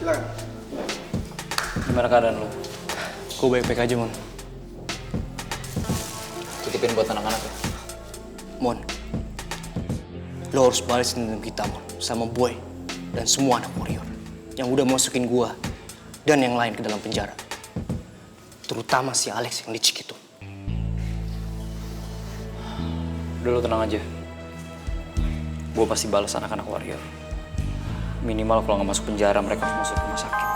silakan. Gimana keadaan lu? Gue baik-baik aja, Mon. Titipin buat anak-anak ya. Mon, lo harus balas dendam kita, Mon. Sama Boy dan semua anak warrior yang udah masukin gua dan yang lain ke dalam penjara. Terutama si Alex yang licik itu. Udah lu tenang aja. Gue pasti balas anak-anak warrior. Minimal kalau nggak masuk penjara, mereka harus masuk rumah sakit.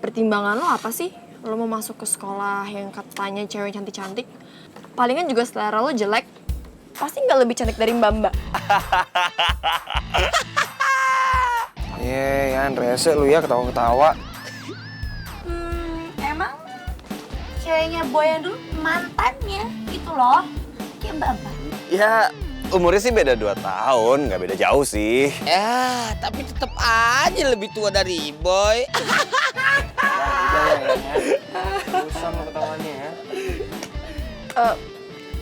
Pertimbangan lo apa sih? Lo mau masuk ke sekolah yang katanya cewek cantik-cantik? Palingan juga selera lo jelek. Pasti nggak lebih cantik dari Mbak-mbak. Yan, rese lu ya ketawa-ketawa. Emang ceweknya Boy yang dulu mantannya gitu loh. Kayak Mbak-mbak. Ya, umurnya sih beda 2 tahun, nggak beda jauh sih. Ya, tapi tetap aja lebih tua dari Boy. Bosan lo ketawanya ya.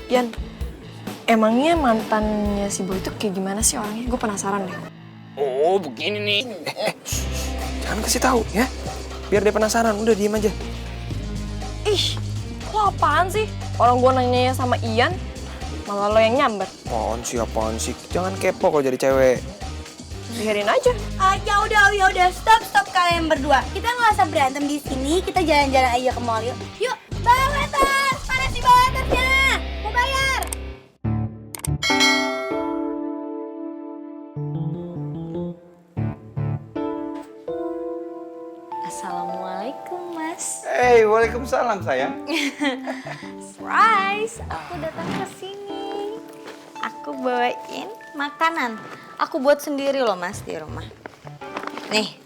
Yan, emangnya mantannya si Boy itu kayak gimana sih orangnya? Gue penasaran deh. Oh, begini nih. Jangan kasih tahu ya. Biar dia penasaran, udah diem aja. Ih, lo apaan sih? Orang gue nanyanya sama Ian, malah lo yang nyamber. Apaan sih? Jangan kepo kalau jadi cewek. Biarin aja. Ya udah, stop kalian berdua. Kita nggak usah berantem di sini. Kita jalan-jalan aja ke mall yuk. Yuk, bawa waiters. Mana sih bawa waitersnya? Mau bayar? Assalamualaikum, Mas. Hey, waalaikumsalam sayang. Surprise, aku datang ke sini. Aku bawain makanan. Aku buat sendiri loh, Mas, di rumah. Nih,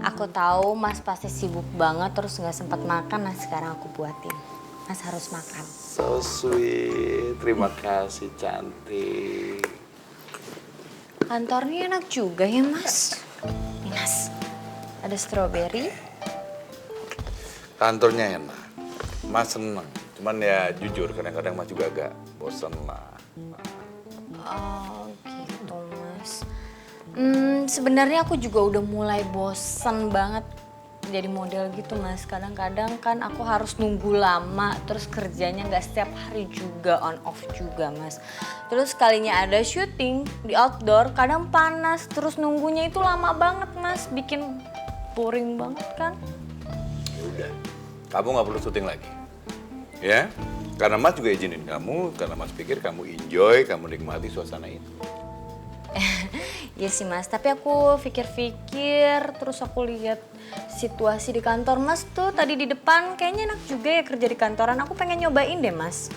aku tahu Mas pasti sibuk banget terus nggak sempat makan. Nah, sekarang aku buatin. Mas harus makan. So sweet, terima kasih cantik. Kantornya enak juga ya, Mas. Nih, Mas. Ada stroberi. Kantornya enak, Mas seneng. Cuman ya jujur kadang-kadang Mas juga agak bosen lah. Oh gitu, Mas. Sebenarnya aku juga udah mulai bosen banget jadi model gitu, Mas. Kadang-kadang kan aku harus nunggu lama, terus kerjanya nggak setiap hari juga, on off juga, Mas. Terus kalinya ada syuting di outdoor, kadang panas, terus nunggunya itu lama banget, Mas. Bikin boring banget kan? Ya udah, kamu nggak perlu syuting lagi, ya? Karena Mas juga izinin kamu, karena Mas pikir kamu enjoy, kamu nikmati suasana itu. Iya sih, Mas, tapi aku pikir-pikir, terus aku lihat situasi di kantor Mas tuh tadi di depan, kayaknya enak juga ya kerja di kantoran. Aku pengen nyobain deh, Mas.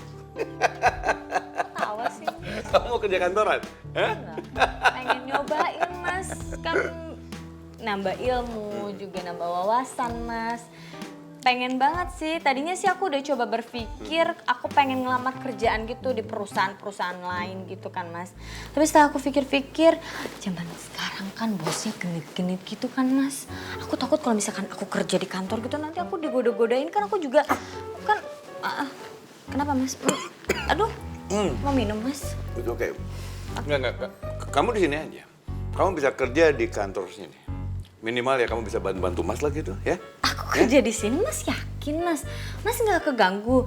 Tawa sih. Kamu mau kerja kantoran? Hah? Pengen nyobain, Mas. Kan nambah ilmu, juga nambah wawasan, Mas. Pengen banget sih, tadinya sih aku udah coba berpikir aku pengen ngelamar kerjaan gitu di perusahaan-perusahaan lain gitu kan, Mas. Tapi setelah aku pikir-pikir, zaman sekarang kan bosnya genit-genit gitu kan, Mas. Aku takut kalau misalkan aku kerja di kantor gitu nanti aku digoda-godain, kan aku juga kan kenapa, Mas? Aduh, mau minum, Mas? Itu oke. Enggak. Kamu di sini aja. Kamu bisa kerja di kantor sini. Minimal ya kamu bisa bantu Mas lah gitu, ya? Aku kerja di sini, Mas yakin, Mas? Mas nggak keganggu.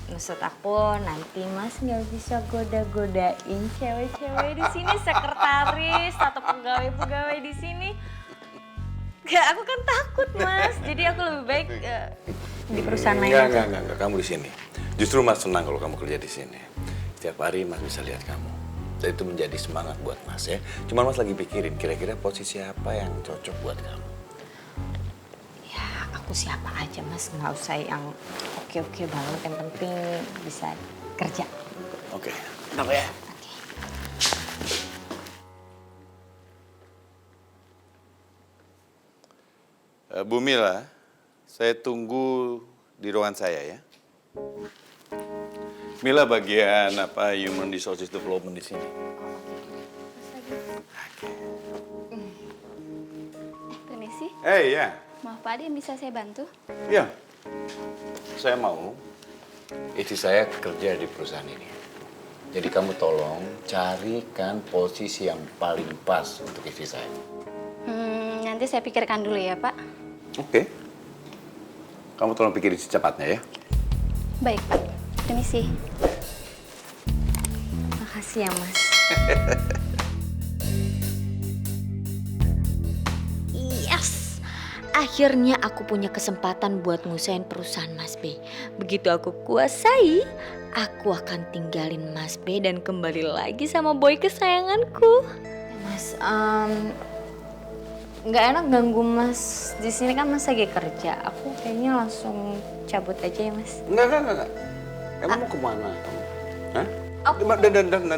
Maksud aku nanti Mas nggak bisa goda-godain cewek-cewek di sini, sekretaris atau pegawai-pegawai di sini. Gak, aku kan takut, Mas. Jadi aku lebih baik di perusahaan lain. Enggak. Kamu di sini. Justru Mas senang kalau kamu kerja di sini. Setiap hari Mas bisa lihat kamu. Dan itu menjadi semangat buat Mas ya. Cuma Mas lagi pikirin kira-kira posisi apa yang cocok buat kamu. Ya, aku siapa aja, Mas. Nggak usah yang oke-oke banget. Yang penting bisa kerja. Oke. Kenapa ya? Bu Mila, saya tunggu di ruangan saya ya. Mila bagian apa Human Resources Development di sini. Permisi, Ya. maaf Pak, ada yang bisa saya bantu? Ya. Saya mau istri saya kerja di perusahaan ini. Jadi kamu tolong carikan posisi yang paling pas untuk istri saya. Nanti saya pikirkan dulu ya, Pak. Oke. Kamu tolong pikirin secepatnya ya. Baik, Pak. Permisi. Makasih ya, Mas. Yes! Akhirnya aku punya kesempatan buat ngusain perusahaan Mas B. Begitu aku kuasai, aku akan tinggalin Mas B dan kembali lagi sama boy kesayanganku. Mas, nggak enak ganggu Mas di sini kan Mas lagi kerja. Aku kayaknya langsung cabut aja ya, Mas. Enggak. Emang mau kemana kamu? Hah?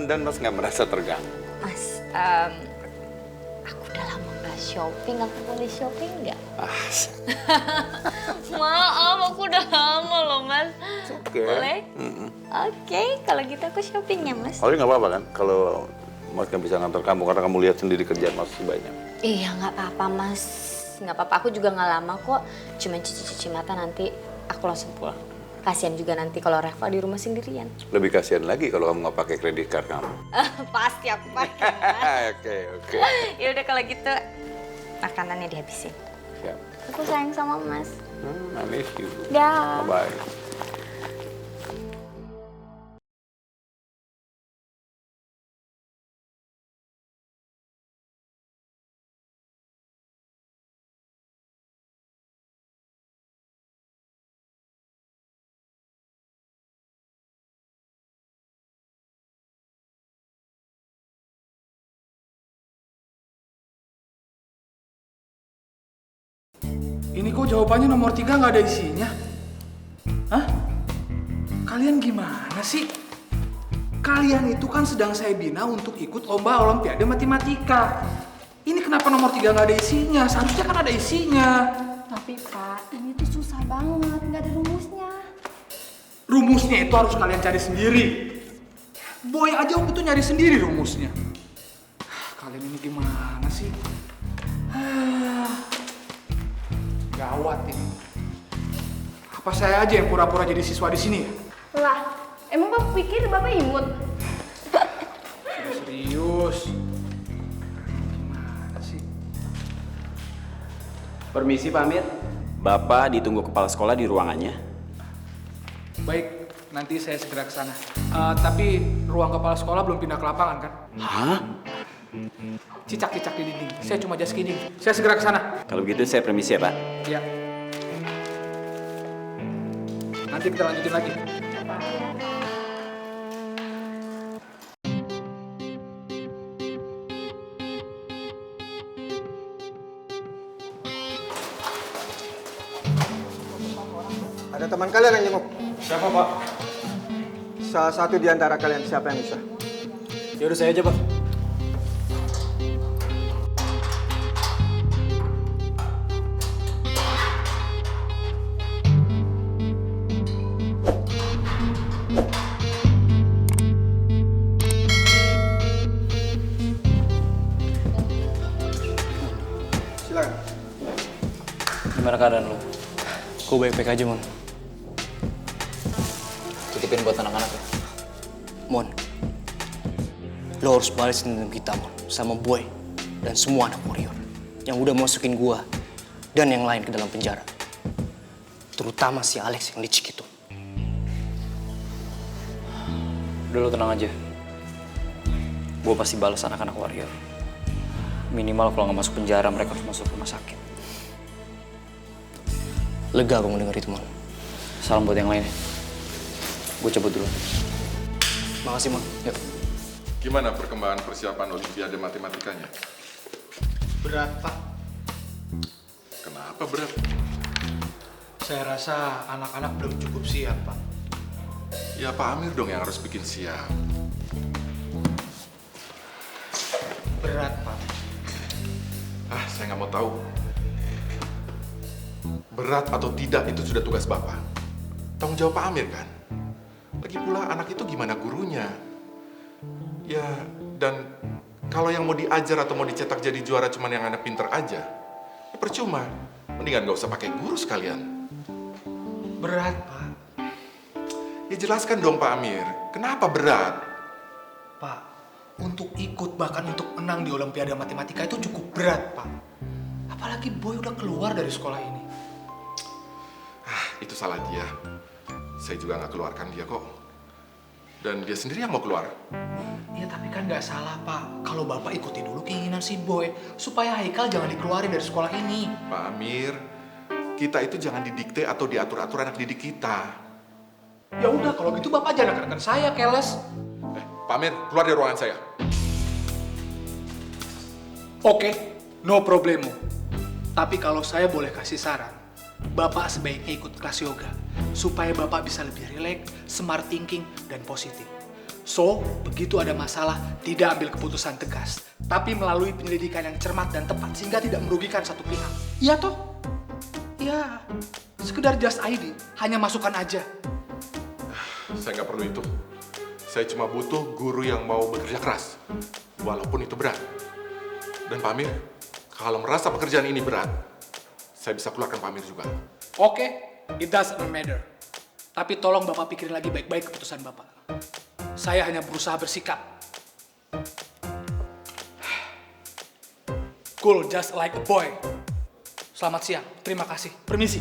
Dan Mas nggak merasa terganggu? Mas, aku udah lama nggak shopping. Aku boleh shopping nggak? Maaf, aku udah lama loh, Mas. Oke. Boleh? Oke, kalau gitu aku shopping ya, Mas. Oh, nggak apa-apa kan? Kalau Mas nggak bisa ngantar kamu karena kamu lihat sendiri kerjaan Mas banyak. Iya, nggak apa-apa, Mas. Nggak apa-apa, aku juga nggak lama kok. Cuma cuci-cuci mata, nanti aku langsung pulang. Kasian juga nanti kalau Reva di rumah sendirian. Lebih kasihan lagi kalau kamu nggak pakai kredit card kamu. Pasti aku pakai. Oke. Ya udah kalau gitu makanannya dihabisin. Siap. Aku sayang sama Mas. I miss you. Dah. Bye. Ini kok jawabannya nomor 3 nggak ada isinya? Hah? Kalian gimana sih? Kalian itu kan sedang saya bina untuk ikut lomba olimpiade matematika. Ini kenapa nomor 3 nggak ada isinya? Seharusnya kan ada isinya. Tapi Pak, ini tuh susah banget, nggak ada rumusnya. Rumusnya itu harus kalian cari sendiri. Boy aja waktu itu nyari sendiri rumusnya. Kalian ini gimana sih? Gawat ini. Apa saya aja yang pura-pura jadi siswa di sini ya? Lah, emang Bapak pikir Bapak imut? Serius. Gimana sih? Permisi pamit. Bapak ditunggu kepala sekolah di ruangannya. Baik, nanti saya segera ke sana. Tapi ruang kepala sekolah belum pindah ke lapangan kan? Hah? Cicak-cicak di dinding. Saya cuma just kidding. Saya segera ke sana. Kalau begitu saya permisi ya, Pak. Iya. Nanti kita lanjutin lagi. Ada teman kalian yang jenguk? Siapa, Pak? Salah satu di antara kalian siapa yang bisa? Ya udah saya aja, Pak. Silakan. Gimana keadaan lu? Gue baik-baik aja, Mon. Titipin buat anak-anak ya. Mon, lo harus balesin dendam kita, Mon, sama Boy dan semua anak warrior yang udah masukin gua dan yang lain ke dalam penjara. Terutama si Alex yang licik itu. Udah lu tenang aja. Gue pasti balas anak-anak warrior. Minimal kalau nggak masuk penjara, mereka harus masuk rumah sakit. Lega gue mendengar itu, Mon. Salam buat yang lain ya. Gue cabut dulu. Makasih, Mon. Yuk. Gimana perkembangan persiapan Olimpiade matematikanya? Berat, Pak. Kenapa berat? Saya rasa anak-anak belum cukup siap, Pak. Ya Pak Amir dong yang harus bikin siap. Berat, Pak. Saya nggak mau tahu. Berat atau tidak itu sudah tugas Bapak. Tanggung jawab Pak Amir kan? Lagi pula anak itu gimana gurunya? Ya, dan kalau yang mau diajar atau mau dicetak jadi juara cuman yang anak pinter aja, ya percuma. Mendingan nggak usah pakai guru sekalian. Berat, Pak. Ya jelaskan dong Pak Amir, kenapa berat? Pak, untuk ikut bahkan untuk menang di Olimpiade Matematika itu cukup berat, Pak. Apalagi Boy udah keluar dari sekolah ini. Itu salah dia. Saya juga nggak keluarkan dia kok. Dan dia sendiri yang mau keluar. Iya, tapi kan nggak salah, Pak. Kalau Bapak ikuti dulu keinginan si Boy, supaya Haikal jangan dikeluarin dari sekolah ini. Pak Amir, kita itu jangan didikte atau diatur-atur anak didik kita. Ya udah, kalau gitu Bapak jangan nekan saya, keles. Pak Amir, keluar dari ruangan saya. Oke, no problemo. Tapi kalau saya boleh kasih saran, Bapak sebaiknya ikut kelas yoga, supaya Bapak bisa lebih rileks, smart thinking, dan positif. So, begitu ada masalah, tidak ambil keputusan tegas, tapi melalui penyelidikan yang cermat dan tepat, sehingga tidak merugikan satu pihak. Iya toh? Iya, sekedar just ID, hanya masukan aja. Saya nggak perlu itu. Saya cuma butuh guru yang mau bekerja keras, walaupun itu berat. Dan Pak Amir, kalau merasa pekerjaan ini berat, saya bisa keluarkan Pak Amir juga. Oke, it doesn't matter. Tapi tolong Bapak pikirin lagi baik-baik keputusan Bapak. Saya hanya berusaha bersikap. Cool, just like a boy. Selamat siang, terima kasih. Permisi.